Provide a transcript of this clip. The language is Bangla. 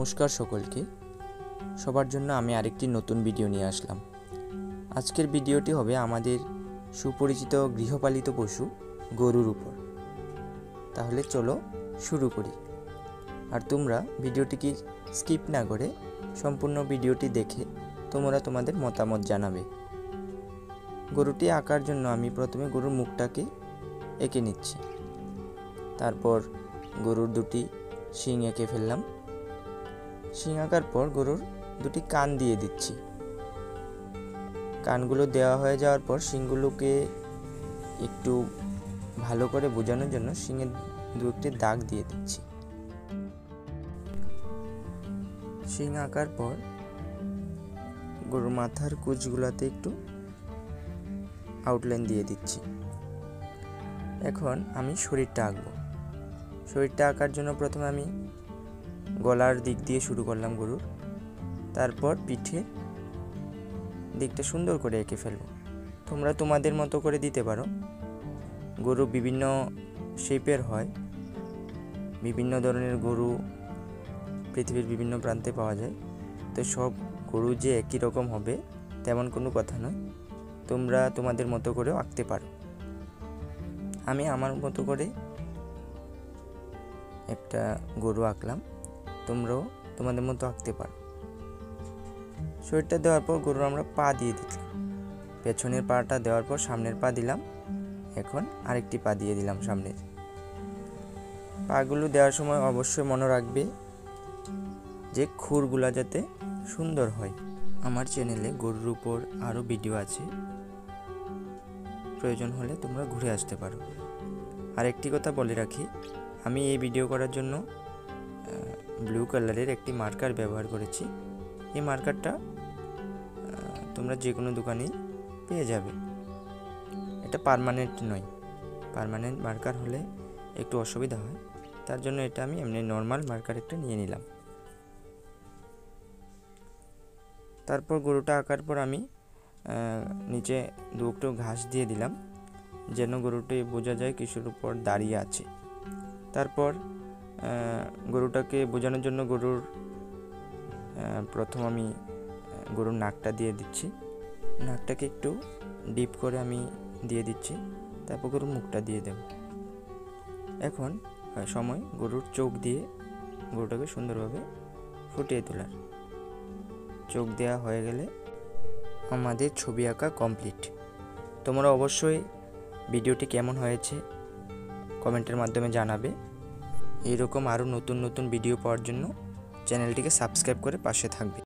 নমস্কার সকলকে। সবার জন্য আমি আরেকটি নতুন ভিডিও নিয়ে আসলাম। আজকের ভিডিওটি হবে আমাদের সুপরিচিত গৃহপালিত পশু গরুর উপর। তাহলে চলো শুরু করি। আর তোমরা ভিডিওটিকে স্কিপ না করে সম্পূর্ণ ভিডিওটি দেখে তোমরা তোমাদের মতামত জানাবে। গরুটি আঁকার জন্য আমি প্রথমে গরুর মুখটাকে এঁকে নিচ্ছি। তারপর গরুর দুটি শিং এঁকে ফেললাম। শিং আঁকার পর গরুর দুটি কান দিয়ে দিচ্ছি। কানগুলো দেওয়া হয়ে যাওয়ার পর শিংগুলোকে একটু ভালো করে বোঝানোর জন্য শিংয়ে দু একটি দাগ দিয়ে দিচ্ছি। শিং আঁকার পর গরুর মাথার কুচগুলাতে একটু আউটলাইন দিয়ে দিচ্ছি। এখন আমি শরীরটা আঁকবো। শরীরটা আঁকার জন্য প্রথমে আমি গলার দিক দিয়ে শুরু করলাম গরুর, তারপর পিঠের দিকটা সুন্দর করে এঁকে ফেলবো। তোমরা তোমাদের মতো করে দিতে পারো। গরু বিভিন্ন শেপের হয়, বিভিন্ন ধরনের গরু পৃথিবীর বিভিন্ন প্রান্তে পাওয়া যায়। তো সব গরু যে একই রকম হবে তেমন কোনো কথা নয়, তোমরা তোমাদের মতো করেও আঁকতে পারো। আমি আমার মতো করে একটা গরু আঁকলাম, তোমরাও তোমাদের মতো আঁকতে পারো। শরীরটা দেওয়ার পর গরুর আমরা পা দিয়ে দিলাম। পেছনের পাটা দেওয়ার পর সামনের পা দিলাম। এখন আরেকটি পা দিয়ে দিলাম সামনের। পাগুলো দেওয়ার সময় অবশ্যই মনে রাখবে যে খুরগুলা যাতে সুন্দর হয়। আমার চ্যানেলে গরুর উপর আরও ভিডিও আছে, প্রয়োজন হলে তোমরা ঘুরে আসতে পারো। আর একটি কথা বলে রাখি, আমি এই ভিডিও করার জন্য ব্লু কালারের একটি মার্কার ব্যবহার করেছি। এই মার্কারটা তোমরা যে কোনো দোকানেই পেয়ে যাবে। এটা পার্মানেন্ট নয়, পার্মানেন্ট মার্কার হলে একটু অসুবিধা হয়, তার জন্য এটা আমি এমনি নর্মাল মার্কার একটা নিয়ে নিলাম। তারপর গরুটা আঁকার পর আমি নিচে দু একটু ঘাস দিয়ে দিলাম, যেন গরুটি বোঝা যায় কিছুর উপর দাঁড়িয়ে আছে। তারপর গরুটাকে বোঝানোর জন্য প্রথম আমি গরুর নাকটা দিয়ে দিচ্ছি। নাকটাকে একটু ডিপ করে আমি দিয়ে দিচ্ছি। তারপর গরুর মুখটা দিয়ে দেব। এখন সময় গরুর চোখ দিয়ে গরুটাকে সুন্দরভাবে ফুটিয়ে তোলার। চোখ দেওয়া হয়ে গেলে আমাদের ছবি আঁকা কমপ্লিট। তোমরা অবশ্যই ভিডিওটি কেমন হয়েছে কমেন্টের মাধ্যমে জানাবে। এইরকম আরও নতুন নতুন ভিডিও পাওয়ার জন্য চ্যানেলটিকে সাবস্ক্রাইব করে পাশে থাকবে।